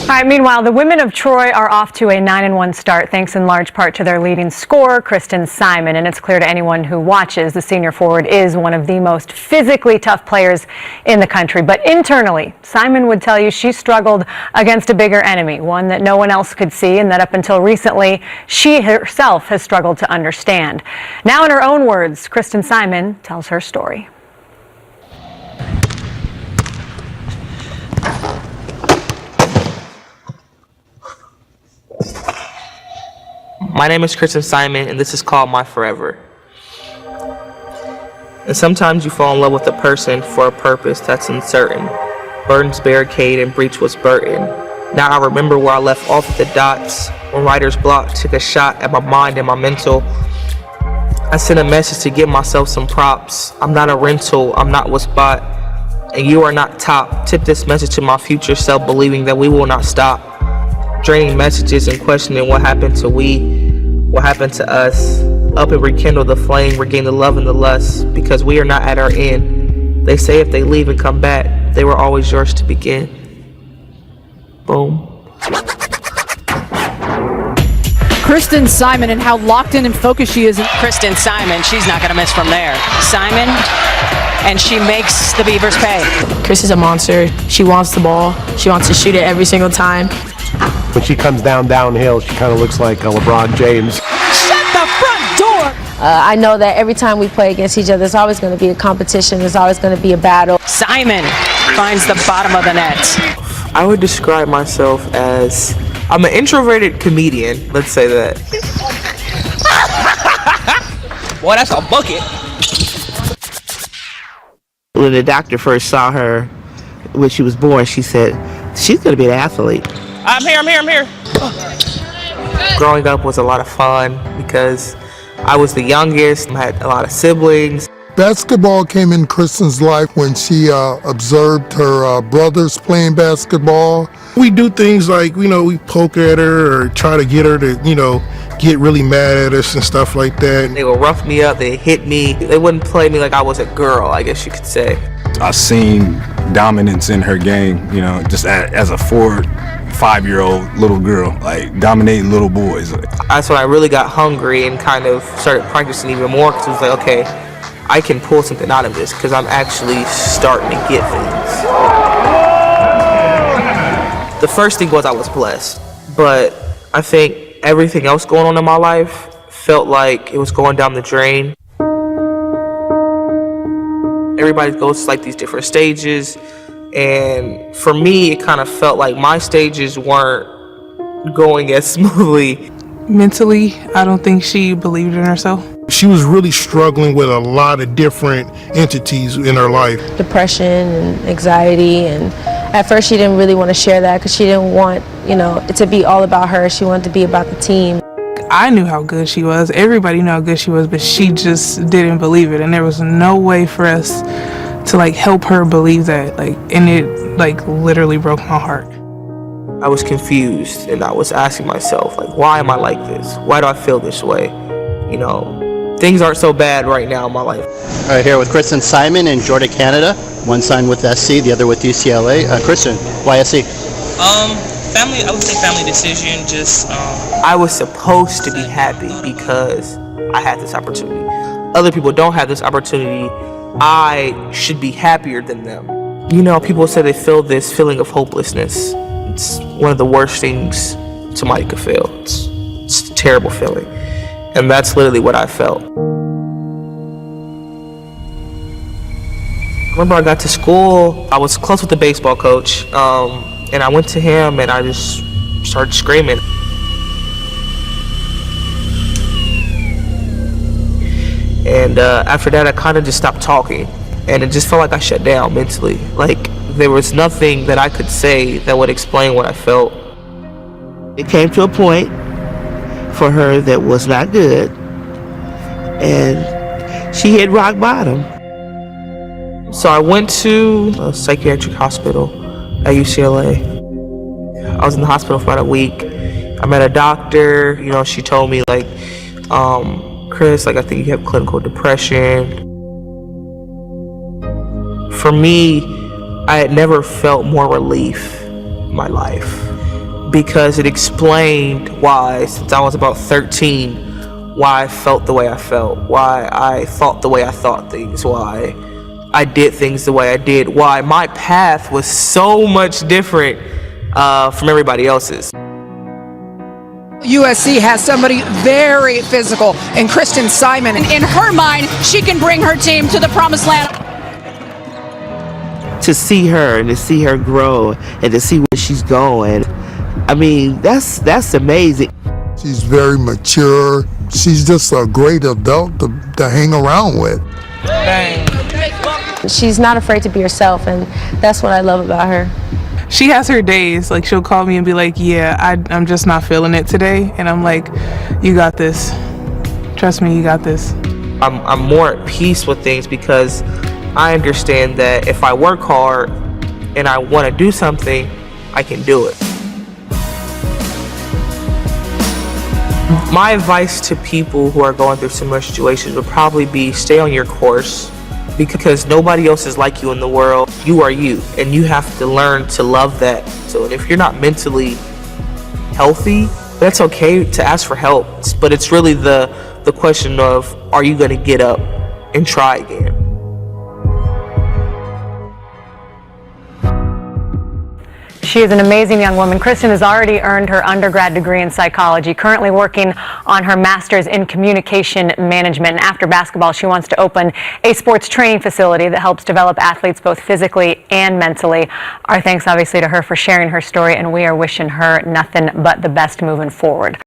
All right, meanwhile, the women of Troy are off to a 9-1 start, thanks in large part to their leading scorer, Kristen Simon. And it's clear to anyone who watches, the senior forward is one of the most physically tough players in the country. But internally, Simon would tell you she struggled against a bigger enemy, one that no one else could see and that up until recently, she herself has struggled to understand. Now, in her own words, Kristen Simon tells her story. My name is Kristen Simon, and this is called My Forever. And sometimes you fall in love with a person for a purpose that's uncertain. Burden's barricade and breach was burdened. Now I remember where I left off at the dots, when writer's block took a shot at my mind and my mental. I sent a message to give myself some props. I'm not a rental, I'm not what's bought, and you are not top. Tip this message to my future self, believing that we will not stop. Draining messages and questioning what happened to what happened to us. Up and rekindle the flame, regain the love and the lust, because we are not at our end. They say if they leave and come back, they were always yours to begin. Boom. Kristen Simon and how locked in and focused she is. Kristen Simon, she's not going to miss from there. Simon, and she makes the Beavers pay. Chris is a monster. She wants the ball. She wants to shoot it every single time. When she comes downhill, she kind of looks like LeBron James. Shut the front door! I know that every time we play against each other, there's always going to be a competition. There's always going to be a battle. Simon finds the bottom of the net. I would describe myself as, I'm an introverted comedian, let's say that. Boy, that's a bucket. When the doctor first saw her, when she was born, she said, she's going to be an athlete. I'm here. Growing up was a lot of fun because I was the youngest, I had a lot of siblings. Basketball came in Kristen's life when she observed her brothers playing basketball. We do things like, we poke at her or try to get her to, get really mad at us and stuff like that. They would rough me up, they hit me. They wouldn't play me like I was a girl, I guess you could say. I've seen dominance in her game, just as a 4-5-year-old little girl, like dominating little boys. That's when I really got hungry and kind of started practicing even more, because it was like, okay, I can pull something out of this because I'm actually starting to get things. The first thing was I was blessed, but I think everything else going on in my life felt like it was going down the drain. Everybody goes like these different stages, and for me it kind of felt like my stages weren't going as smoothly. Mentally, I don't think she believed in herself. She was really struggling with a lot of different entities in her life. Depression and anxiety, and at first she didn't really want to share that because she didn't want, it to be all about her. She wanted to be about the team. I knew how good she was. Everybody knew how good she was, but she just didn't believe it. And there was no way for us to help her believe that. And it literally broke my heart. I was confused, and I was asking myself, why am I like this? Why do I feel this way? Things aren't so bad right now in my life. All right, here with Kristen Simon in Georgia, Canada. One signed with SC, the other with UCLA. Kristen, why SC? Family, I would say family decision. I was supposed to be happy because I had this opportunity. Other people don't have this opportunity. I should be happier than them. People say they feel this feeling of hopelessness. It's one of the worst things somebody could feel. It's a terrible feeling. And that's literally what I felt. I remember I got to school, I was close with the baseball coach, and I went to him and I just started screaming. And after that, I kind of just stopped talking, and it just felt like I shut down mentally. There was nothing that I could say that would explain what I felt. It came to a point for her that was not good, and she hit rock bottom. So I went to a psychiatric hospital at UCLA. I was in the hospital for about a week. I met a doctor, she told me Chris, I think you have clinical depression. For me, I had never felt more relief in my life. because it explained why, since I was about 13, why I felt the way I felt, why I thought the way I thought things, why I did things the way I did, why my path was so much different from everybody else's. USC has somebody very physical in Kristen Simon. In her mind, she can bring her team to the promised land. To see her and to see her grow and to see where she's going, I mean, that's amazing. She's very mature. She's just a great adult to hang around with. She's not afraid to be herself, and that's what I love about her. She has her days. Like, she'll call me and be like, yeah, I'm just not feeling it today. And I'm like, you got this. Trust me, you got this. I'm more at peace with things because I understand that if I work hard and I want to do something, I can do it. My advice to people who are going through similar situations would probably be stay on your course, because nobody else is like you in the world. You are you, and you have to learn to love that. So if you're not mentally healthy, that's okay to ask for help, but it's really the question of, are you going to get up and try again? She is an amazing young woman. Kristen has already earned her undergrad degree in psychology, currently working on her master's in communication management. And after basketball, she wants to open a sports training facility that helps develop athletes both physically and mentally. Our thanks obviously to her for sharing her story, and we are wishing her nothing but the best moving forward.